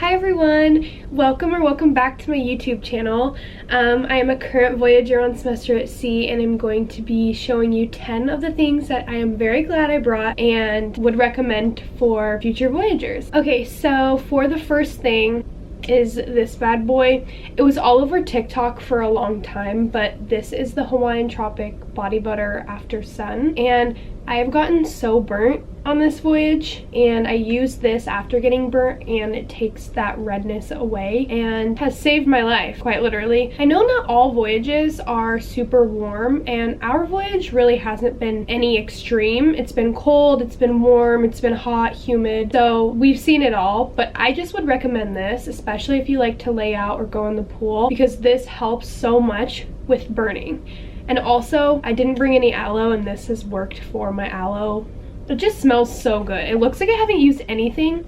Hi everyone, welcome back to my YouTube channel. I am a current Voyager on semester at sea, and I'm going to be showing you 10 of the things that I am very glad I brought and would recommend for future Voyagers. Okay, so for the first thing is this bad boy. It was all over TikTok for a long time, but this is the Hawaiian Tropic Body Butter After Sun, and I have gotten so burnt on this voyage, and I used this after getting burnt, and it takes that redness away and has saved my life, quite literally. I know not all voyages are super warm, and our voyage really hasn't been any extreme. It's been cold, it's been warm, it's been hot, humid, so we've seen it all, but I just would recommend this, especially if you like to lay out or go in the pool, because this helps so much with burning. And also, I didn't bring any aloe, and this has worked for my aloe. It just smells so good. It looks like I haven't used anything,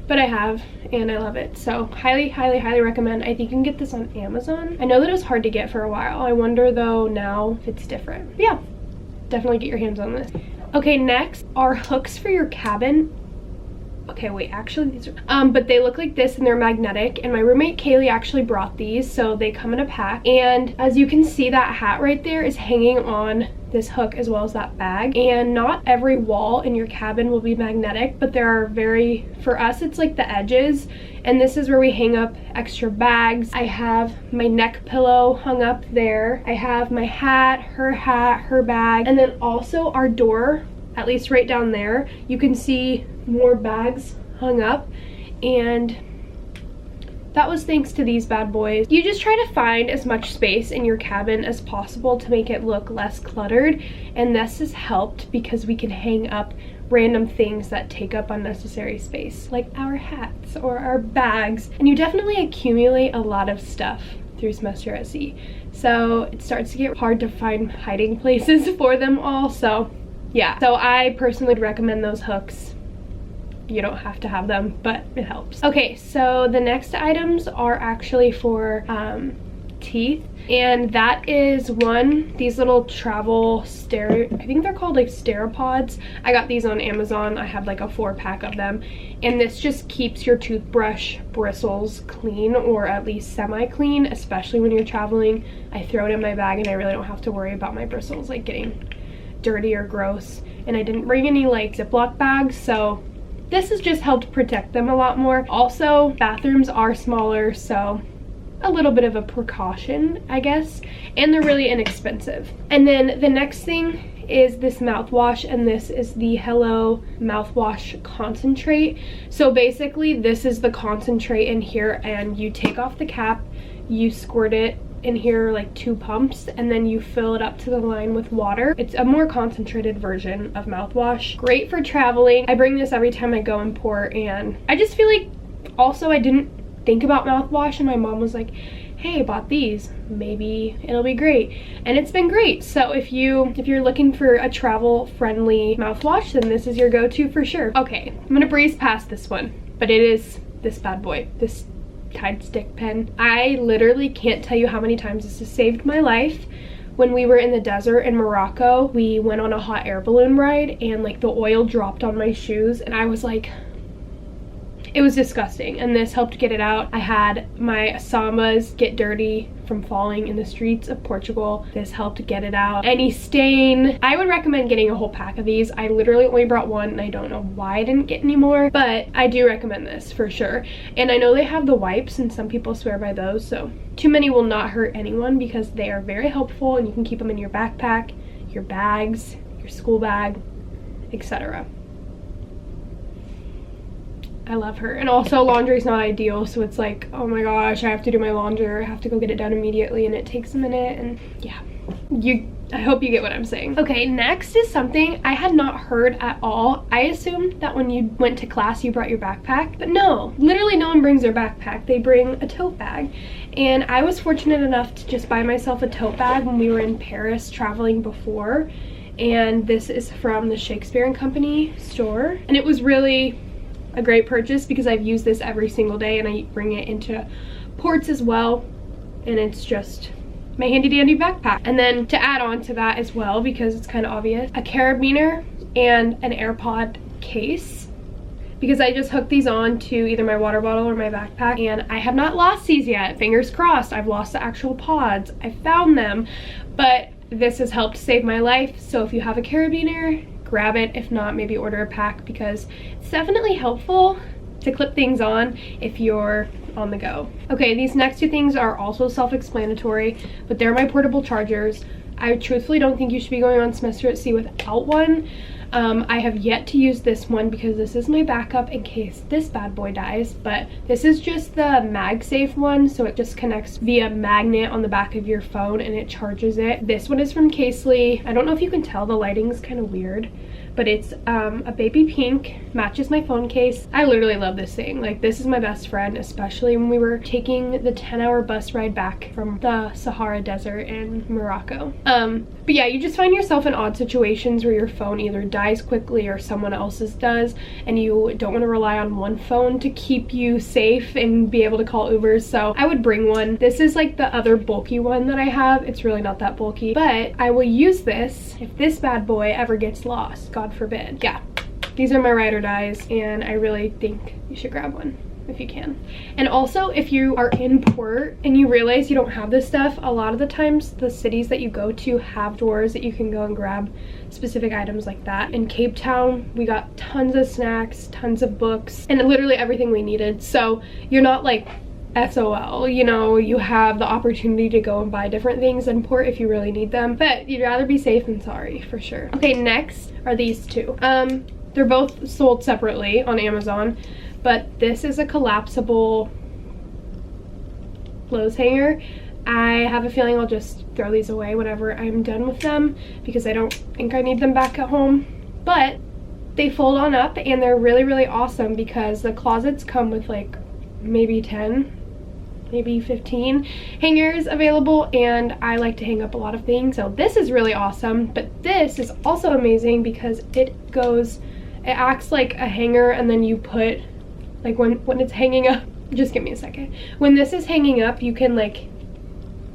but I have, and I love it. So highly recommend. I think you can get this on Amazon. I know that it was hard to get for a while. I wonder though now if it's different. But yeah, definitely get your hands on this. Okay, next are hooks for your cabin. Okay, wait, actually these are, but they look like this and they're magnetic, and my roommate Kaylee actually brought these, so they come in a pack. And as you can see, that hat right there is hanging on this hook as well as that bag, and not every wall in your cabin will be magnetic, but there are for us it's like the edges, and this is where we hang up extra bags. I have my neck pillow hung up there, I have my hat, her bag, and then also our door, at least right down there, you can see more bags hung up, and that was thanks to these bad boys. You just try to find as much space in your cabin as possible to make it look less cluttered, and this has helped because we can hang up random things that take up unnecessary space, like our hats or our bags, and you definitely accumulate a lot of stuff through semester at sea, so it starts to get hard to find hiding places for them all. So yeah, so I personally would recommend those hooks. You don't have to have them, but it helps. Okay, so the next items are actually for teeth, and that is these little travel I think they're called like Steropods. I got these on Amazon. I have like a 4-pack of them, and this just keeps your toothbrush bristles clean, or at least semi-clean, especially when you're traveling. I throw it in my bag and I really don't have to worry about my bristles like getting dirty or gross, and I didn't bring any like Ziploc bags, so this has just helped protect them a lot more. Also, bathrooms are smaller, so a little bit of a precaution, I guess, and they're really inexpensive. And then the next thing is this mouthwash, and this is the Hello mouthwash concentrate. So basically this is the concentrate in here, and you take off the cap, you squirt it in here like 2 pumps, and then you fill it up to the line with water. It's a more concentrated version of mouthwash. Great for traveling. I bring this every time I go in port, and I just feel like, also I didn't think about mouthwash, and my mom was like, hey, I bought these, maybe it'll be great, and it's been great. So if you're looking for a travel friendly mouthwash, then this is your go-to for sure. Okay, I'm gonna breeze past this one, but it is this bad boy, this Tide stick pen. I literally can't tell you how many times this has saved my life. When we were in the desert in Morocco, we went on a hot air balloon ride, and like the oil dropped on my shoes, and I was like, it was disgusting, and this helped get it out. I had my sambas get dirty from falling in the streets of Portugal. This helped get it out. Any stain. I would recommend getting a whole pack of these. I literally only brought one, and I don't know why I didn't get any more, but I do recommend this for sure. And I know they have the wipes, and some people swear by those, so too many will not hurt anyone because they are very helpful, and you can keep them in your backpack, your bags, your school bag, etc. I love her. And also, laundry's not ideal, so it's like, oh my gosh, I have to do my laundry, or I have to go get it done immediately, and it takes a minute, and yeah, I hope you get what I'm saying. Okay, next is something I had not heard at all. I assumed that when you went to class you brought your backpack, but no, literally no one brings their backpack. They bring a tote bag, and I was fortunate enough to just buy myself a tote bag when we were in Paris traveling before, and this is from the Shakespeare & Company store, and it was really a great purchase because I've used this every single day, and I bring it into ports as well, and it's just my handy dandy backpack. And then to add on to that as well, because it's kind of obvious, a carabiner and an AirPod case. because I just hooked these on to either my water bottle or my backpack, and I have not lost these yet. Fingers crossed. I've lost the actual pods. I found them, but this has helped save my life. So if you have a carabiner, grab it. If not, maybe order a pack, because it's definitely helpful to clip things on if you're on the go. Okay, these next two things are also self-explanatory, but they're my portable chargers. I truthfully don't think you should be going on semester at sea without one. I have yet to use this one because this is my backup in case this bad boy dies, but this is just the MagSafe one, so it just connects via magnet on the back of your phone and it charges it. This one is from Casely. I don't know if you can tell, the lighting's kind of weird, but it's a baby pink, matches my phone case. I literally love this thing. Like, this is my best friend, especially when we were taking the 10-hour bus ride back from the Sahara Desert in Morocco. But yeah, you just find yourself in odd situations where your phone either dies quickly or someone else's does, and you don't want to rely on one phone to keep you safe and be able to call Ubers, so I would bring one. This is like the other bulky one that I have. It's really not that bulky, but I will use this if this bad boy ever gets lost, God forbid. Yeah, these are my ride or dies, and I really think you should grab one if you can. And also, if you are in port and you realize you don't have this stuff, a lot of the times the cities that you go to have doors that you can go and grab specific items like that. In Cape Town, we got tons of snacks, tons of books, and literally everything we needed. So you're not like SOL, you know, you have the opportunity to go and buy different things in port if you really need them, but you'd rather be safe than sorry, for sure. Okay, next are these two. They're both sold separately on Amazon, but this is a collapsible clothes hanger. I have a feeling I'll just throw these away whenever I'm done with them because I don't think I need them back at home, but they fold on up and they're really, really awesome because the closets come with like maybe 10, maybe 15 hangers available, and I like to hang up a lot of things, so this is really awesome. But this is also amazing because it acts like a hanger, and then you put, like, when it's hanging up, just give me a second, when this is hanging up, you can like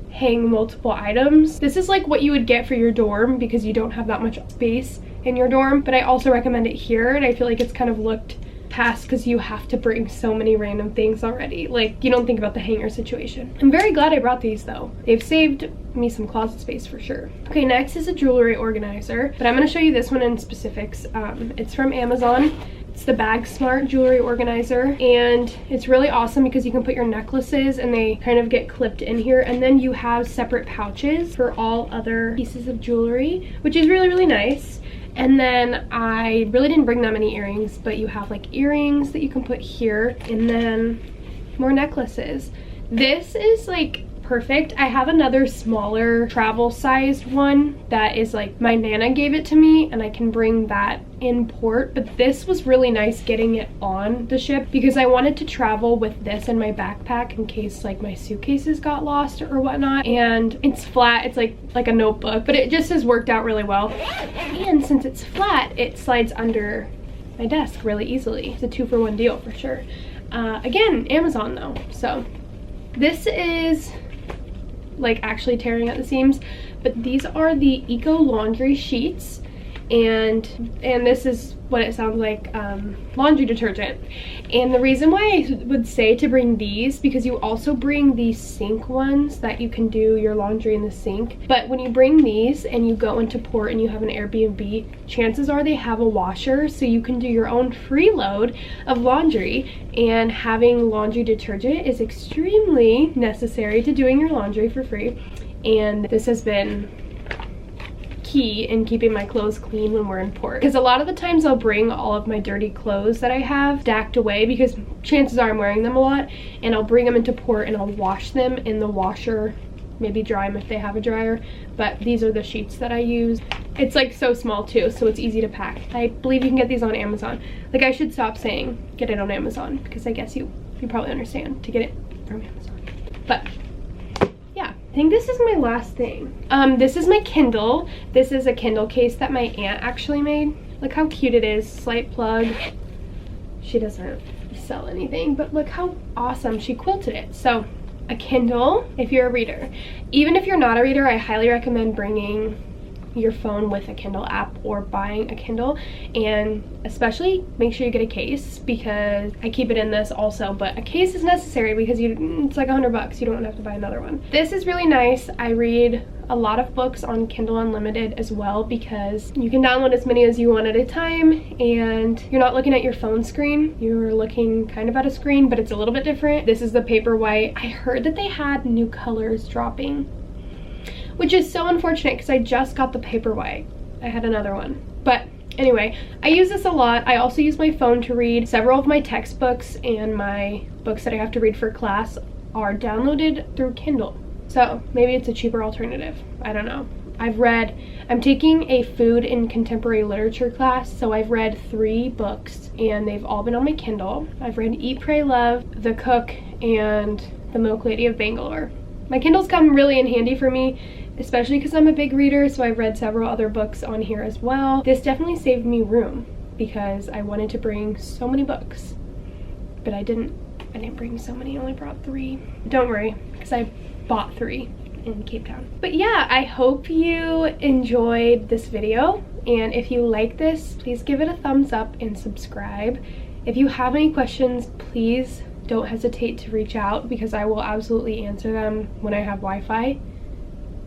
hang multiple items. This is like what you would get for your dorm because you don't have that much space in your dorm, but I also recommend it here, and I feel like it's kind of looked past because you have to bring so many random things already. Like, you don't think about the hanger situation. I'm very glad I brought these though. They've saved me some closet space for sure. Okay, next is a jewelry organizer, but I'm going to show you this one in specifics. It's from Amazon. It's the Bag Smart jewelry organizer, and it's really awesome because you can put your necklaces and they kind of get clipped in here, and then you have separate pouches for all other pieces of jewelry, which is really, really nice. And then I really didn't bring that many earrings, but you have like earrings that you can put here, and then more necklaces. This is like perfect. I have another smaller travel sized one that is like, my Nana gave it to me and I can bring that in port, but this was really nice getting it on the ship because I wanted to travel with this in my backpack in case like my suitcases got lost or whatnot. And it's flat, it's like a notebook, but it just has worked out really well. And since it's flat, it slides under my desk really easily. It's a 2-for-1 deal for sure. Again, Amazon though. So this is like actually tearing at the seams, but these are the Eco Laundry sheets, and this is what it sounds like, laundry detergent. And the reason why I would say to bring these, because you also bring these sink ones that you can do your laundry in the sink, but when you bring these and you go into port and you have an Airbnb, chances are they have a washer, so you can do your own freeload of laundry, and having laundry detergent is extremely necessary to doing your laundry for free. And this has been key in keeping my clothes clean when we're in port, because a lot of the times I'll bring all of my dirty clothes that I have stacked away because chances are I'm wearing them a lot, and I'll bring them into port and I'll wash them in the washer, maybe dry them if they have a dryer. But these are the sheets that I use. It's like so small too, so it's easy to pack. I believe you can get these on Amazon. Like, I should stop saying get it on Amazon because I guess you probably understand to get it from Amazon. But I think this is my last thing. This is my Kindle. This is a Kindle case that my aunt actually made. Look how cute it is. Slight plug. She doesn't sell anything, but look how awesome she quilted it. So a Kindle if you're a reader. Even if you're not a reader, I highly recommend bringing your phone with a Kindle app or buying a Kindle. And especially make sure you get a case, because I keep it in this also, but a case is necessary because it's like $100. You don't have to buy another one. This is really nice. I read a lot of books on Kindle Unlimited as well, because you can download as many as you want at a time, and you're not looking at your phone screen. You're looking kind of at a screen, but it's a little bit different. This is the Paperwhite. I heard that they had new colors dropping, which is so unfortunate because I just got the Paperwhite. I had another one. But anyway, I use this a lot. I also use my phone to read. Several of my textbooks and my books that I have to read for class are downloaded through Kindle. So maybe it's a cheaper alternative. I don't know. I'm taking a food and contemporary literature class, so I've read 3 books and they've all been on my Kindle. I've read Eat, Pray, Love, The Cook, and The Milk Lady of Bangalore. My Kindles come really in handy for me, especially because I'm a big reader, so I've read several other books on here as well. This definitely saved me room because I wanted to bring so many books, but I didn't bring so many. I only brought 3. Don't worry, because I bought 3 in Cape Town. But yeah, I hope you enjoyed this video, and if you like this, please give it a thumbs up and subscribe. If you have any questions, please don't hesitate to reach out, because I will absolutely answer them when I have Wi-Fi.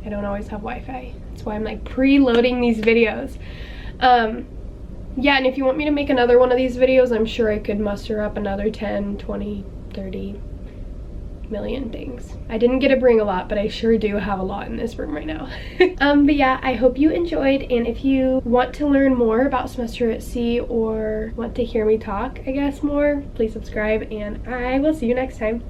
I don't always have Wi-Fi. That's why I'm like preloading these videos. Yeah, and if you want me to make another one of these videos, I'm sure I could muster up another 10, 20, 30 million things. I didn't get to bring a lot, but I sure do have a lot in this room right now. But yeah, I hope you enjoyed, and if you want to learn more about semester at sea or want to hear me talk, I guess, more, please subscribe, and I will see you next time.